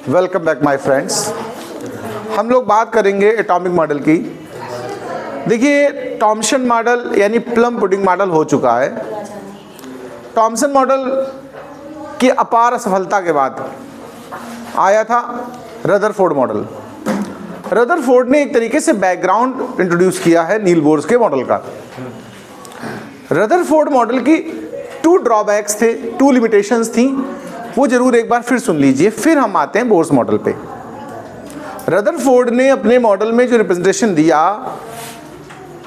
Welcome back my friends. हम लोग बात करेंगे एटॉमिक मॉडल की। देखिए, थॉम्सन मॉडल यानी प्लम पुडिंग मॉडल हो चुका है। थॉम्सन मॉडल की अपार असफलता के बाद आया था रदरफोर्ड मॉडल। रदरफोर्ड ने एक तरीके से बैकग्राउंड इंट्रोड्यूस किया है नील बोर्स के मॉडल का। रदरफोर्ड मॉडल की 2 ड्रॉबैक्स थे, 2 लिमिटेशंस थी, वो जरूर एक बार फिर सुन लीजिए। फिर हम आते हैं बोर्स मॉडल पे। रदरफोर्ड ने अपने मॉडल में जो रिप्रेजेंटेशन दिया,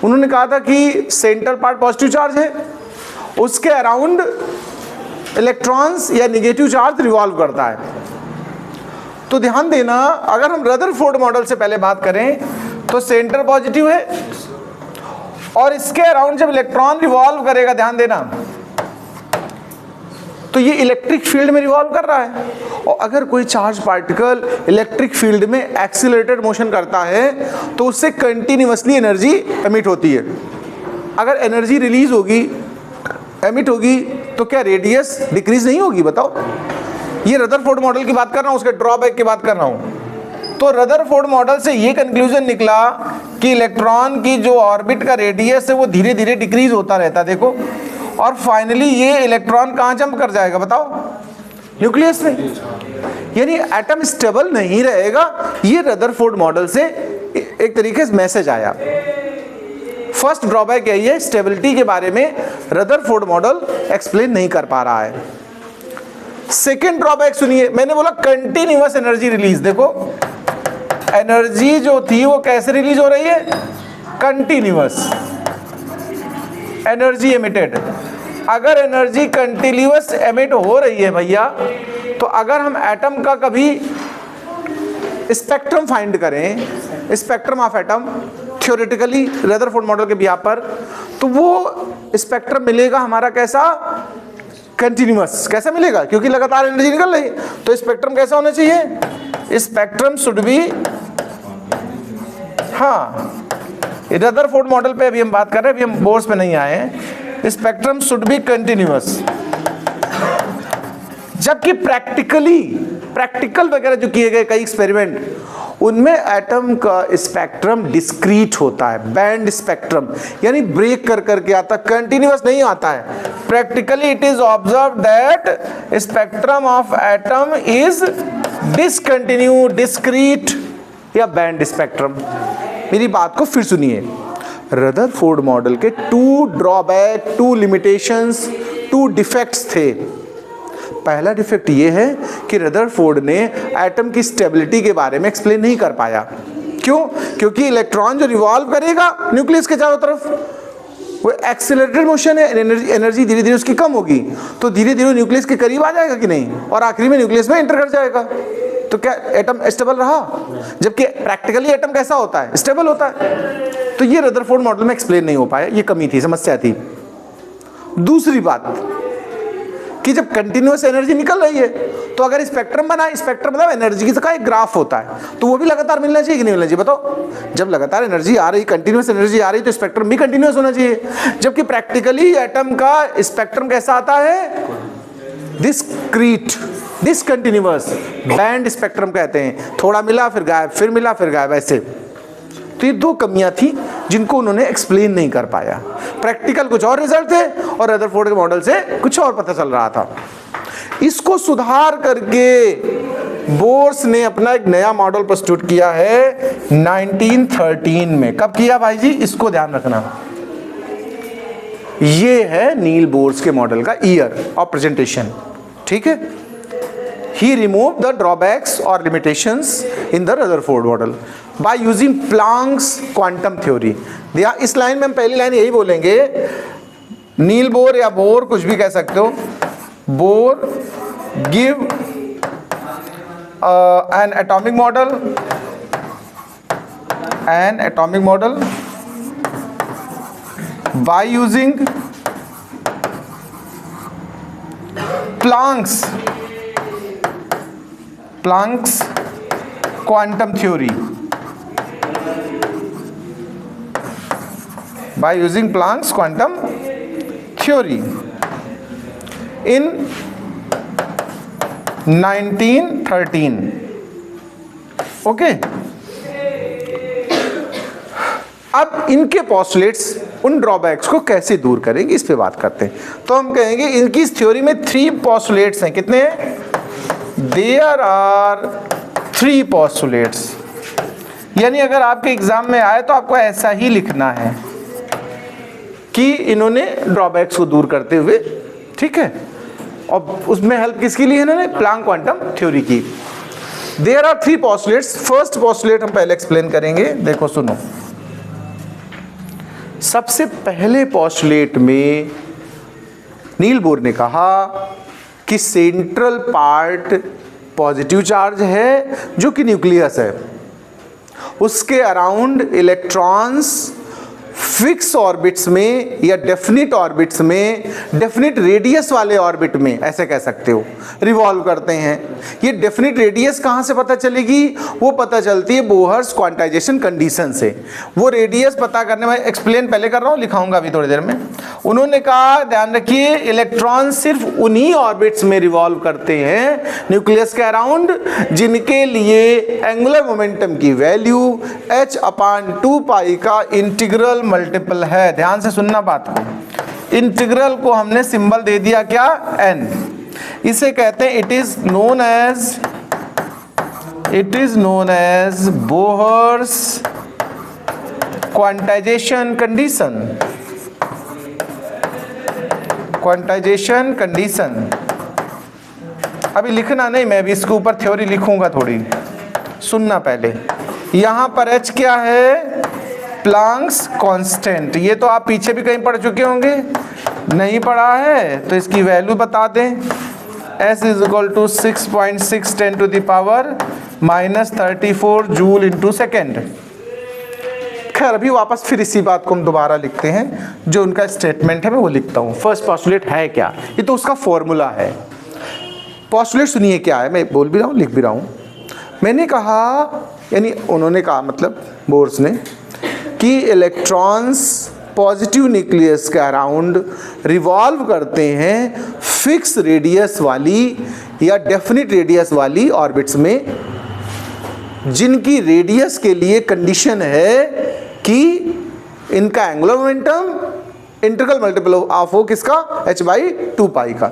उन्होंने कहा था कि सेंटर पार्ट पॉजिटिव चार्ज है, उसके अराउंड इलेक्ट्रॉन्स या नेगेटिव चार्ज रिवॉल्व करता है। तो ध्यान देना, अगर हम रदरफोर्ड मॉडल से पहले बात करें तो सेंटर पॉजिटिव है और इसके अराउंड जब इलेक्ट्रॉन रिवॉल्व करेगा, ध्यान देना, तो ये इलेक्ट्रिक फील्ड में रिवॉल्व कर रहा है। और अगर कोई चार्ज पार्टिकल इलेक्ट्रिक फील्ड में एक्सीलरेटेड मोशन करता है तो उससे कंटिन्यूअसली एनर्जी एमिट होती है। अगर एनर्जी रिलीज होगी, एमिट होगी, तो क्या रेडियस डिक्रीज नहीं होगी? बताओ। ये रदरफोर्ड मॉडल की बात कर रहा हूँ, उसके ड्रॉबैक की बात कर रहा हूँ। तो रदरफोर्ड मॉडल से ये कंक्लूजन निकला कि इलेक्ट्रॉन की जो ऑर्बिट का रेडियस है वो धीरे धीरे डिक्रीज होता रहता है। देखो, और फाइनली ये इलेक्ट्रॉन कहाँ जंप कर जाएगा? बताओ, न्यूक्लियस में। यानी एटम स्टेबल नहीं रहेगा। ये रदरफोर्ड मॉडल से एक तरीके से मैसेज आया। फर्स्ट ड्रॉबैक यही है, स्टेबिलिटी के बारे में रदरफोर्ड मॉडल एक्सप्लेन नहीं कर पा रहा है। सेकेंड ड्रॉबैक सुनिए, मैंने बोला कंटिन्यूअस एनर्जी रिलीज। देखो, एनर्जी जो थी वो कैसे रिलीज हो रही है? Continuous energy emitted. अगर एनर्जी कंटिन्यूअस एमिट हो रही है भैया, तो अगर हम एटम का कभी स्पेक्ट्रम फाइंड करें, spectrum of atom theoretically Rutherford model के बिहाफ पर, तो वो स्पेक्ट्रम मिलेगा हमारा कैसा? कंटिन्यूअस। कैसा मिलेगा? क्योंकि लगातार एनर्जी निकल रही है। तो स्पेक्ट्रम कैसा होना चाहिए? स्पेक्ट्रम शुड बी, हाँ, रदरफोर्ड मॉडल पे अभी हम बात कर रहे हैं, अभी हम बोर्स पे नहीं आए हैं। Spectrum should be continuous. जबकि प्रैक्टिकल वगैरह जो किए गए कई एक्सपेरिमेंट, उनमें एटम का स्पेक्ट्रम डिस्क्रीट होता है, बैंड स्पेक्ट्रम, यानी ब्रेक कर करके आता, कंटिन्यूअस नहीं आता है। Practically it is observe that spectrum of atom is discontinue, discrete या बैंड स्पेक्ट्रम। मेरी बात को फिर सुनिए। रदरफोर्ड मॉडल के 2 ड्रॉबैक, 2 लिमिटेशंस, 2 डिफेक्ट्स थे। पहला डिफेक्ट ये है कि रदरफोर्ड ने एटम की स्टेबिलिटी के बारे में एक्सप्लेन नहीं कर पाया। क्यों? क्योंकि इलेक्ट्रॉन जो रिवॉल्व करेगा न्यूक्लियस के चारों तरफ, वो एक्सीलरेटेड मोशन है, एनर्जी धीरे धीरे उसकी कम होगी, तो धीरे धीरे न्यूक्लियस के करीब आ जाएगा कि नहीं, और आखिरी में न्यूक्लियस में एंटर कर जाएगा। तो क्या एटम स्टेबल रहा? जबकि प्रैक्टिकली एटम कैसा होता है? स्टेबल होता है। तो ये रदरफोर्ड मॉडल में एक्सप्लेन नहीं हो पाया, ये कमी थी, समस्या थी। दूसरी बात कि जब कंटिन्यूअस एनर्जी निकल रही है, तो अगर स्पेक्ट्रम बना, स्पेक्ट्रम मतलब एनर्जी का एक ग्राफ होता है, तो वो भी लगातार मिलना चाहिए कि नहीं मिलना चाहिए? बताओ। जब लगातार एनर्जी आ रही, कंटिन्यूअस एनर्जी आ रही, तो स्पेक्ट्रम भी कंटिन्यूअस होना चाहिए। जबकि प्रैक्टिकली एटम का स्पेक्ट्रम कैसा आता है? डिस्क्रीट, डिसकंटिन्यूअस, बैंड स्पेक्ट्रम कहते हैं। थोड़ा मिला फिर गायब, फिर मिला फिर गायब, ऐसे। तो ये 2 कमियां थी जिनको उन्होंने एक्सप्लेन नहीं कर पाया। प्रैक्टिकल कुछ और रिजल्ट थे और रदरफोर्ड के मॉडल से कुछ और पता चल रहा था। इसको सुधार करके बोर्स ने अपना एक नया मॉडल प्रस्तुत किया है 1913 में। कब किया भाई जी? इसको ध्यान रखना। ये है नील बोर्स के मॉडल का ईयर ऑफ प्रेजेंटेशन। ठीक है। He removed the drawbacks or limitations in the Rutherford model by using Planck's quantum theory. दिया, इस लाइन में हम पहली लाइन यही बोलेंगे, नील बोर या बोर कुछ भी कह सकते हो। Bore give an atomic model by using Planck's quantum theory. By using Planck's quantum theory in 1913. Okay. अब इनके पोस्टुलेट्स उन ड्रॉबैक्स को कैसे दूर करेंगे इस पे बात करते हैं। तो हम कहेंगे इनकी इस थ्योरी में 3 पोस्टुलेट्स हैं। कितने हैं? There are 3 postulates. यानी अगर आपके एग्जाम में आए तो आपको ऐसा ही लिखना है कि इन्होंने ड्रॉबैक्स को दूर करते हुए, ठीक है। और उसमें हेल्प किसकी ली है इन्होंने? प्लैंक क्वांटम थ्योरी की। There are 3 postulates. First postulate हम पहले एक्सप्लेन करेंगे। देखो सुनो, सबसे पहले पोस्टुलेट में नील बोर ने कहा कि सेंट्रल पार्ट पॉजिटिव चार्ज है जो कि न्यूक्लियस है, उसके अराउंड इलेक्ट्रॉन्स फिक्स ऑर्बिट्स में या डेफिनिट ऑर्बिट्स में, डेफिनिट रेडियस वाले ऑर्बिट में, ऐसे कह सकते हो, रिवॉल्व करते हैं। ये डेफिनिट रेडियस कहाँ से पता चलेगी? वो पता चलती है बोहर्स क्वांटाइजेशन कंडीशन से। वो रेडियस पता करने में एक्सप्लेन पहले कर रहा हूँ, लिखाऊंगा अभी थोड़ी देर में। उन्होंने कहा ध्यान रखिए इलेक्ट्रॉन सिर्फ उन्हीं ऑर्बिट्स में रिवॉल्व करते हैं न्यूक्लियस के अराउंड जिनके लिए एंगुलर मोमेंटम की वैल्यू h/2π का इंटीग्रल मल्टीपल है। ध्यान से सुनना बात को। इंटीग्रल को हमने सिंबल दे दिया क्या? n। इसे कहते हैं it is known as Bohr's quantisation condition. अभी लिखना नहीं, मैं भी इसके ऊपर थ्योरी लिखूंगा थोड़ी, सुनना पहले। यहां पर h क्या है? Planck's constant. ये तो आप पीछे भी कहीं पढ़ चुके होंगे, नहीं पढ़ा है तो इसकी वैल्यू बता दें। S = 6.6 × 10⁻³ joule into second. खैर अभी वापस फिर इसी बात को हम दोबारा लिखते हैं, जो उनका स्टेटमेंट है मैं वो लिखता हूँ। फर्स्ट पोस्टुलेट है क्या? ये तो उसका फॉर्मूला है। पोस्टुलेट सुनिए क्या है, मैं बोल भी रहा हूँ लिख भी रहा हूँ। मैंने कहा, यानी उन्होंने कहा मतलब बोर्स ने, कि इलेक्ट्रॉन्स पॉजिटिव न्यूक्लियस के अराउंड रिवॉल्व करते हैं फिक्स रेडियस वाली या डेफिनिट रेडियस वाली ऑर्बिट्स में, जिनकी रेडियस के लिए कंडीशन है कि इनका angular momentum integral multiple of हो किसका? h/2π का।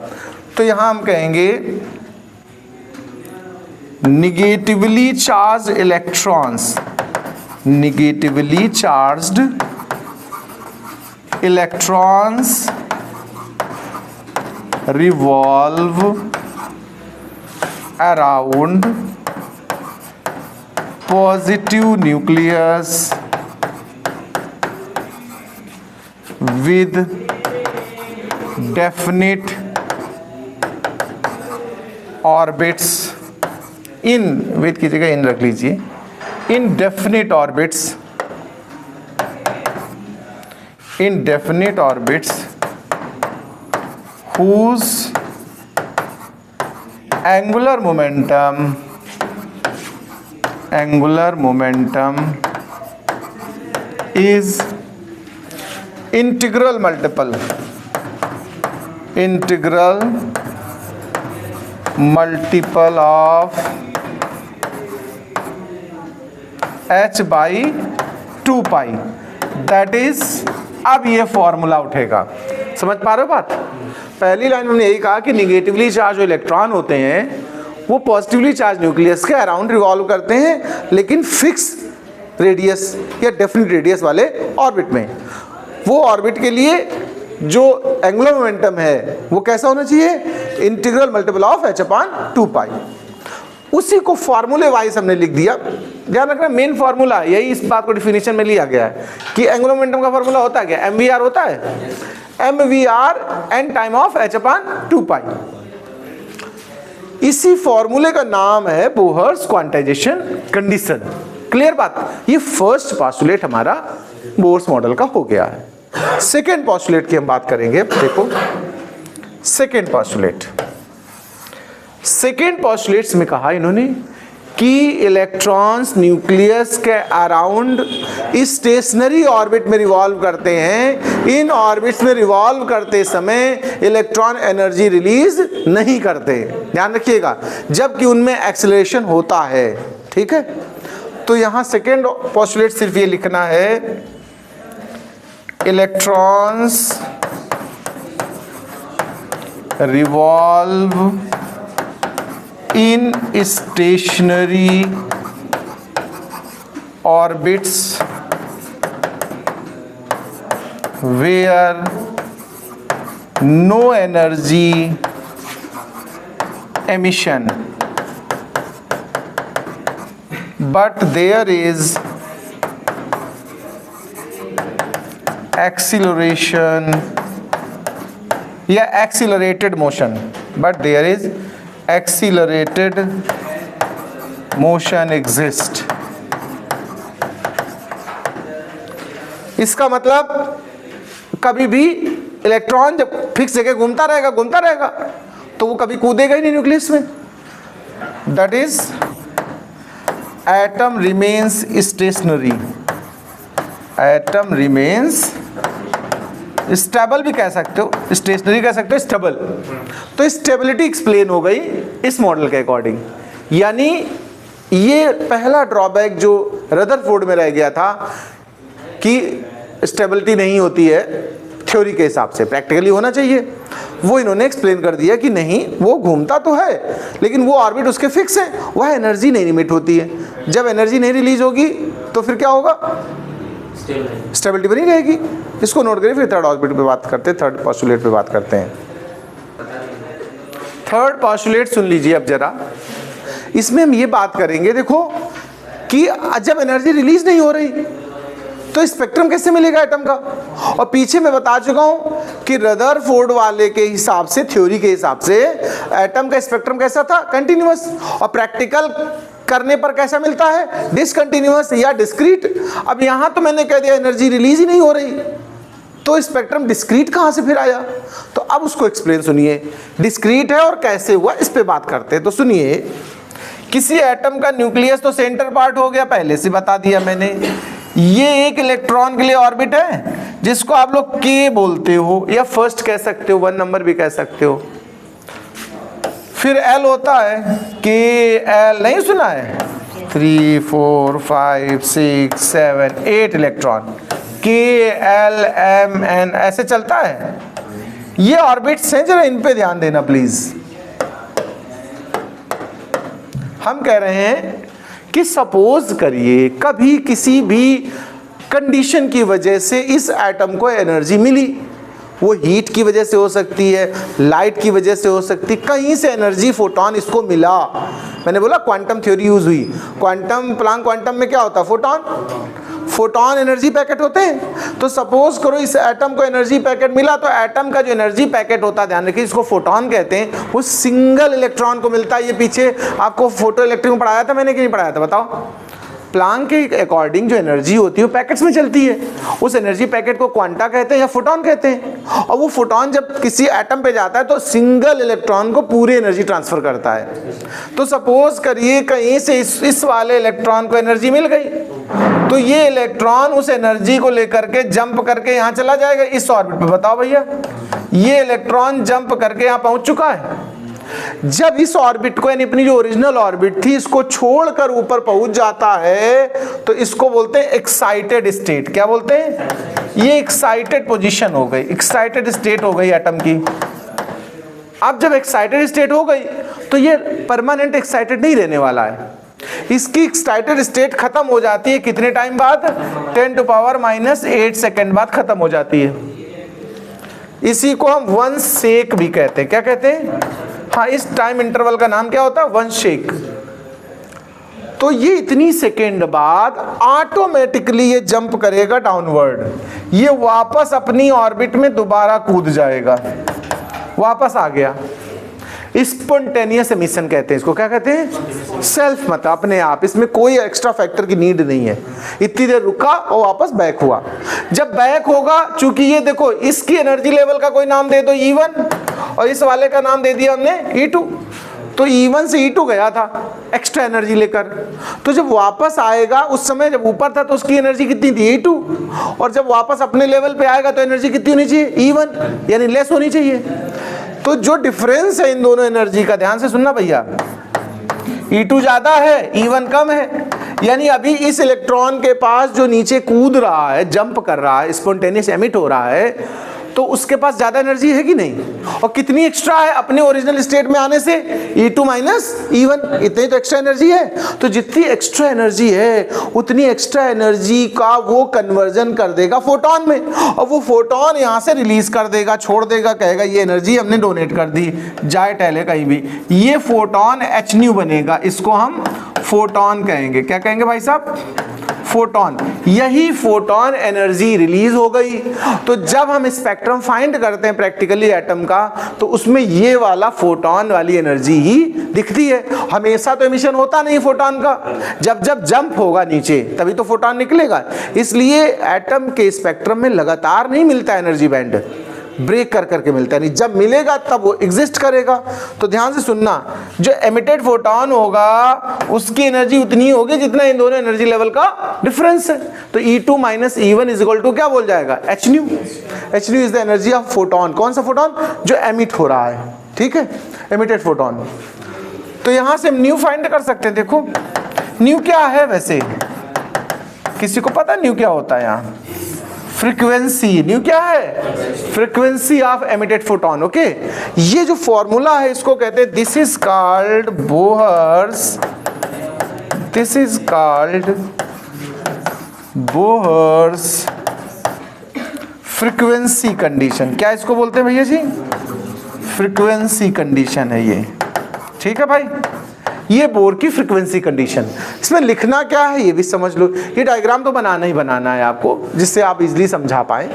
तो यहां हम कहेंगे negatively charge electrons, negatively charged electrons revolve around positive nucleus with definite orbits in, with की जगह इन रख लीजिए, indefinite orbits whose angular momentum is integral multiple of h/2π। That is, अब ये फॉर्मूला उठेगा। समझ पा रहे हो बात? पहली लाइन में हमने यही कहा कि निगेटिवली चार्ज जो इलेक्ट्रॉन होते हैं वो पॉजिटिवली चार्ज न्यूक्लियस के अराउंड रिवॉल्व करते हैं, लेकिन फिक्स रेडियस या डेफिनिट रेडियस वाले ऑर्बिट में। वो ऑर्बिट के लिए जो एंगुलर मोमेंटम है वो कैसा होना चाहिए? Integral multiple of h/2π। उसी को फॉर्मूले वाइज हमने लिख दिया। ध्यान रखना मेन फॉर्मूला यही, इस बात को डिफिनीशन में लिया गया है कि एंगुलर मोमेंटम का फॉर्मूला होता है क्या? mvr होता है, mvr n time of h/2π। इसी फॉर्मूले का नाम है बोहर्स क्वांटाइजेशन कंडीशन। क्लियर बात? ये फर्स्ट पोस्टुलेट हमारा बोर्स मॉडल का हो गया है। सेकेंड पोस्टुलेट की हम बात करेंगे। देखो सेकेंड पोस्टुलेट्स में कहा इन्होंने कि इलेक्ट्रॉन्स न्यूक्लियस के अराउंड स्टेशनरी ऑर्बिट में रिवॉल्व करते हैं। इन ऑर्बिट्स में रिवॉल्व करते समय इलेक्ट्रॉन एनर्जी रिलीज नहीं करते, ध्यान रखिएगा, जबकि उनमें एक्सेलरेशन होता है। ठीक है, तो यहां सेकेंड पोस्टुलेट सिर्फ ये लिखना है, electrons revolve in stationary orbits where no energy emission but there is acceleration या accelerated motion, but there is accelerated motion exist। इसका मतलब कभी भी इलेक्ट्रॉन जब फिक्स जगह घूमता रहेगा तो वो कभी कूदेगा ही नहीं न्यूक्लियस में। That is atom remains stationary, atom remains stable भी कह सकते हो, स्टेशनरी कह सकते हो, स्टेबल। तो स्टेबिलिटी एक्सप्लेन हो गई इस मॉडल के अकॉर्डिंग। यानी ये पहला ड्रॉबैक जो रदरफोर्ड में रह गया था कि स्टेबिलिटी नहीं होती है थ्योरी के हिसाब से, प्रैक्टिकली होना चाहिए, वो इन्होंने एक्सप्लेन कर दिया कि नहीं, वो घूमता तो है लेकिन वो ऑर्बिट उसके फिक्स है, वह एनर्जी नहीं रिमिट होती है। जब एनर्जी नहीं रिलीज होगी तो फिर क्या होगा, स्टेबिलिटी बनी रहेगी। इसको नोट करिए, फिर थर्ड ऑर्बिट पे बात करते हैं, थर्ड पोस्टुलेट पे बात करते हैं। थर्ड पोस्टुलेट सुन लीजिए अब जरा, इसमें हम ये बात करेंगे, देखो कि जब एनर्जी रिलीज नहीं हो रही तो स्पेक्ट्रम कैसे मिलेगा एटम का। और पीछे मैं बता चुका हूं कि रदरफोर्ड वाले के हिसाब से, थ्योरी के हिसाब से एटम का स्पेक्ट्रम कैसा था, कंटिन्यूअस, और प्रैक्टिकल करने पर कैसा मिलता है, डिसकंटिन्यूअस या डिस्क्रीट। अब यहां तो मैंने कह दिया एनर्जी रिलीज ही नहीं हो रही, तो स्पेक्ट्रम डिस्क्रीट कहां से फिर आया। तो अब उसको एक्सप्लेन सुनिए, डिस्क्रीट है और कैसे हुआ इस पे बात करते हैं। तो सुनिए, किसी एटम का न्यूक्लियस तो सेंटर पार्ट हो गया, पहले से बता दिया मैंने। ये एक इलेक्ट्रॉन के लिए ऑर्बिट है जिसको आप लोग के बोलते हो या फर्स्ट कह सकते हो, 1 नंबर भी कह सकते हो। फिर एल होता है, के एल नहीं सुना है, 3 4 5 6 7 8 इलेक्ट्रॉन, के एल एम एन ऐसे चलता है। ये ऑर्बिट्स हैं, जरा इन पे ध्यान देना प्लीज। हम कह रहे हैं कि सपोज करिए कभी किसी भी कंडीशन की वजह से इस एटम को एनर्जी मिली, वो हीट की वजह से हो सकती है, लाइट की वजह से हो सकती है, कहीं से एनर्जी, फोटोन इसको मिला। मैंने बोला क्वांटम थ्योरी यूज हुई, क्वांटम प्लांक क्वांटम में क्या होता है, फोटोन एनर्जी पैकेट होते हैं। तो सपोज करो इस एटम को एनर्जी पैकेट मिला, तो एटम का जो एनर्जी पैकेट होता है, ध्यान रखिए इसको फोटोन कहते हैं, वो सिंगल इलेक्ट्रॉन को मिलता है। ये पीछे आपको फोटो इलेक्ट्रिक में पढ़ाया था मैंने कि नहीं पढ़ाया था, बताओ। प्लांक के अकॉर्डिंग जो एनर्जी होती है वो पैकेट्स में चलती है, उस एनर्जी पैकेट को क्वांटा कहते हैं या फोटोन कहते हैं। और वो फोटोन जब किसी एटम पे जाता है तो सिंगल इलेक्ट्रॉन को पूरी एनर्जी ट्रांसफर करता है। तो सपोज करिए कहीं से इस वाले इलेक्ट्रॉन को एनर्जी मिल गई, तो ये इलेक्ट्रॉन उस एनर्जी को लेकर के जंप करके यहाँ चला जाएगा इस ऑर्बिट पे। बताओ भैया, ये इलेक्ट्रॉन जंप करके यहाँ पहुंच चुका है। जब इस ऑर्बिट को, यानी अपनी जो ओरिजिनल ऑर्बिट थी, इसको छोड़कर ऊपर पहुंच जाता है तो इसको बोलते हैं एक्साइटेड स्टेट। क्या बोलते हैं, ये एक्साइटेड पोजीशन हो गई, एक्साइटेड स्टेट हो गई एटम की। अब जब एक्साइटेड स्टेट हो गई तो ये परमानेंट एक्साइटेड नहीं रहने वाला है, इसकी एक्साइटेड स्टेट खत्म हो जाती है कितने टाइम बाद, 10⁻⁸ सेकेंड बाद खत्म हो जाती है। इसी को हम वन शेक भी कहते हैं। क्या कहते हैं, हाँ, इस टाइम इंटरवल का नाम क्या होता है, वन शेक। तो ये इतनी सेकेंड बाद ऑटोमेटिकली ये जंप करेगा डाउनवर्ड, ये वापस अपनी ऑर्बिट में दोबारा कूद जाएगा, वापस आ गया। स्पॉन्टेनियस एमिशन कहते हैं इसको। क्या कहते हैं, सेल्फ, मतलब अपने आप, इसमें कोई एक्स्ट्रा फैक्टर की नीड नहीं है। इतनी देर रुका और वापस बैक हुआ। जब बैक होगा, चूंकि ये देखो इसकी एनर्जी लेवल का कोई नाम दे दो E1 और इस वाले का नाम दे दिया हमने E2, तो E1 से E2 गया था एक्स्ट्रा एनर्जी लेकर। तो जब वापस आएगा, उस समय जब ऊपर था तो उसकी एनर्जी कितनी थी, E2, और जब वापस अपने लेवल पे आएगा तो एनर्जी कितनी होनी चाहिए, E1, यानी लेस होनी चाहिए। तो जो डिफरेंस है इन दोनों एनर्जी का, ध्यान से सुनना भैया, E2 ज्यादा है, E1 कम है, यानी अभी इस इलेक्ट्रॉन के पास जो नीचे कूद रहा है, जंप कर रहा है, स्पॉन्टेनियस एमिट हो रहा है, तो उसके पास ज्यादा एनर्जी है कि नहीं, और कितनी एक्स्ट्रा है अपने ओरिजिनल स्टेट में आने से, E2 माइनस E1, इतनी तो एक्स्ट्रा एनर्जी है। तो जितनी एक्स्ट्रा एनर्जी है उतनी एक्स्ट्रा एनर्जी का वो कन्वर्जन कर देगा फोटोन में, और वो फोटोन यहां से रिलीज कर देगा, छोड़ देगा, कहेगा ये एनर्जी हमने डोनेट कर दी, जाए टहले कहीं भी। ये फोटोन H बनेगा, इसको हम फोटोन कहेंगे। क्या कहेंगे भाई साहब? फोटोन। यही फोटोन एनर्जी रिलीज हो गई। तो जब हम स्पेक्ट्रम फाइंड करते हैं प्रैक्टिकली एटम का, तो उसमें ये वाला फोटोन वाली एनर्जी ही दिखती है। हमेशा तो एमिशन होता नहीं फोटोन का, जब जब जंप होगा नीचे तभी तो फोटोन निकलेगा। इसलिए एटम के स्पेक्ट्रम में लगातार नहीं मिलता एनर्जी बैंड, ब्रेक कर करके मिलता है। नहीं, जब मिलेगा तब वो एग्जिस्ट करेगा। तो ध्यान से सुनना, जो एमिटेड फोटोन होगा उसकी एनर्जी उतनी होगी जितना इन दोनों एनर्जी लेवल का डिफरेंस है। तो E2 minus E1 is equal to क्या बोल जाएगा? Hν। Hν is the energy of photon. कौन सा फोटोन? जो एमिट हो रहा है, ठीक है, एमिटेड फोटोन। तो यहां से हम न्यू फाइंड कर सकते हैं। देखो न्यू क्या है, वैसे किसी को पता न्यू क्या होता है? यहाँ फ्रीक्वेंसी। न्यू क्या है? Frequency of emitted photon. Okay, ये जो फॉर्मूला है इसको कहते हैं, this is called Bohr's, this is called Bohr's frequency condition. क्या इसको बोलते हैं भैया जी? फ्रीक्वेंसी कंडीशन है ये, ठीक है भाई। ये बोर की फ्रीक्वेंसी कंडीशन। इसमें लिखना क्या है ये भी समझ लो। ये डायग्राम तो बनाना ही बनाना है आपको, जिससे आप इजीली समझा पाएं।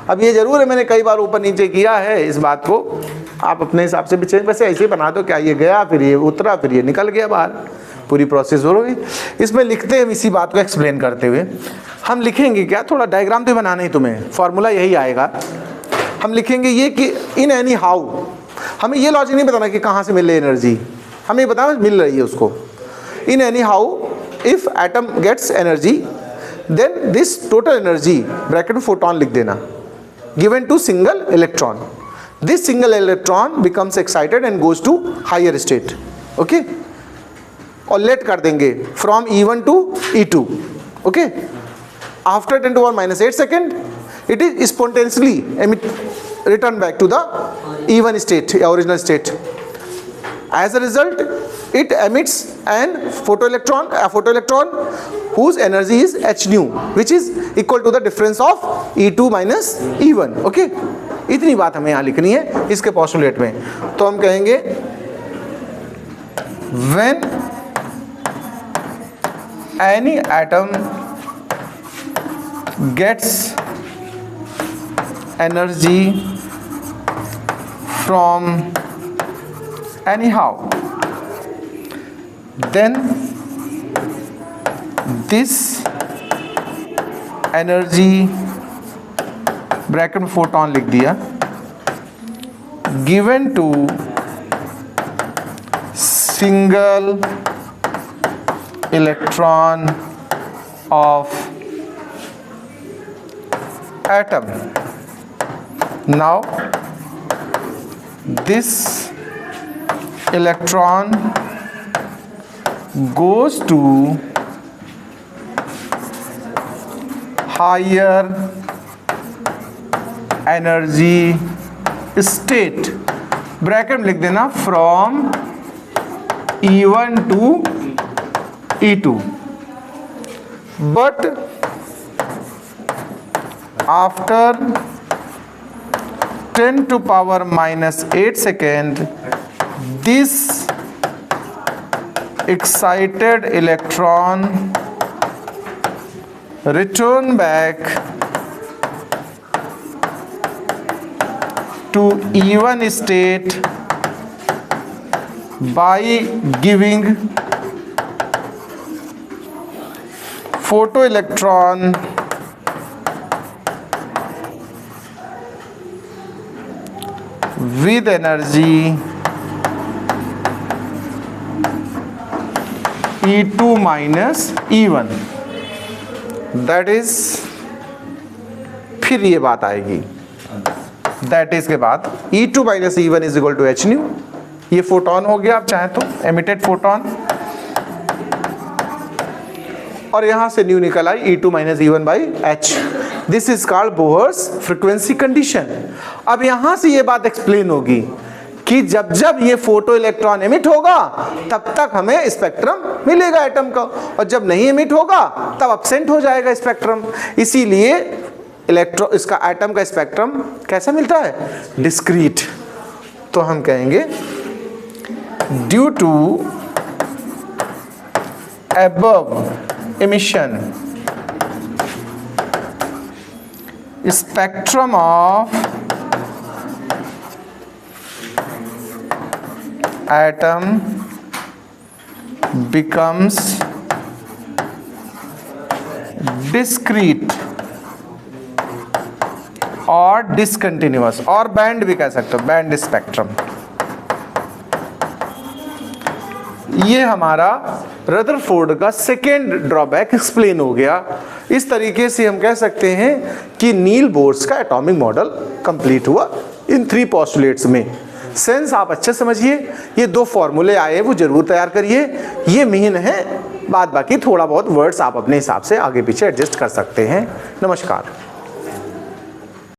अब ये जरूर है, मैंने कई बार ऊपर नीचे किया है इस बात को, आप अपने हिसाब से भी चेंज, वैसे ऐसे ही बना दो। क्या ये गया, फिर ये उतरा, फिर ये निकल गया बाहर, पूरी प्रोसेस हो गई। इसमें लिखते हैं, इसी बात को एक्सप्लेन करते हुए हम लिखेंगे क्या, थोड़ा डायग्राम तो बनाना ही तुम्हें, फॉर्मूला यही आएगा। हम लिखेंगे ये कि इन एनी हाउ, हमें ये लॉजिक नहीं बताना कि कहाँ से मिल रही एनर्जी, हमें बताना मिल रही है उसको। In any how if atom gets energy then this total energy, bracket में फोटोन लिख देना, given to single electron, this single electron becomes excited and goes to higher state. Okay, और लेट कर देंगे from E1 to E2। Okay, after 10⁻⁻8 second it is spontaneously return back to the E1 state या original state. As a result, it emits an photoelectron whose energy is Hν, which is equal to the difference of E2 minus E1. Okay? इतनी बात हमें यहाँ लिखनी है इसके postulate में। तो हम कहेंगे when any atom gets energy from anyhow, then this energy, bracket में फोटोन लिख दिया, given to single electron of atom. Now this electron goes to higher energy state, bracket में लिख देना from E1 to E2, but after 10⁻⁻8 second this excited electron return back to E1 state by giving photoelectron with energy E2 minus E1, that is, फिर ये बात आएगी, that is के बाद E2 minus E1 is equal to Hν। ये photon हो गया, आप चाहें तो एमिटेड फोटोन, और यहां से न्यू निकल आई E2 minus E1 by H. This is called Bohr's frequency condition. अब यहां से ये बात एक्सप्लेन होगी कि जब जब ये फोटो इलेक्ट्रॉन एमिट होगा तब तक हमें स्पेक्ट्रम मिलेगा एटम का, और जब नहीं एमिट होगा तब अब्सेंट हो जाएगा स्पेक्ट्रम। इसीलिए इसका एटम का स्पेक्ट्रम कैसा मिलता है? डिस्क्रीट। तो हम कहेंगे due to above emission spectrum of atom becomes discrete और discontinuous, और बैंड भी कह सकते हो, बैंड स्पेक्ट्रम। ये हमारा रदरफोर्ड का सेकेंड ड्रॉबैक एक्सप्लेन हो गया। इस तरीके से हम कह सकते हैं कि नील बोर्स का एटॉमिक मॉडल कंप्लीट हुआ इन 3 पोस्टुलेट्स में। सेंस आप अच्छे समझिए, ये 2 फॉर्मूले आए वो जरूर तैयार करिए, ये मेन है। बाद बाकी थोड़ा बहुत वर्ड्स आप अपने हिसाब से आगे पीछे एडजस्ट कर सकते हैं। नमस्कार।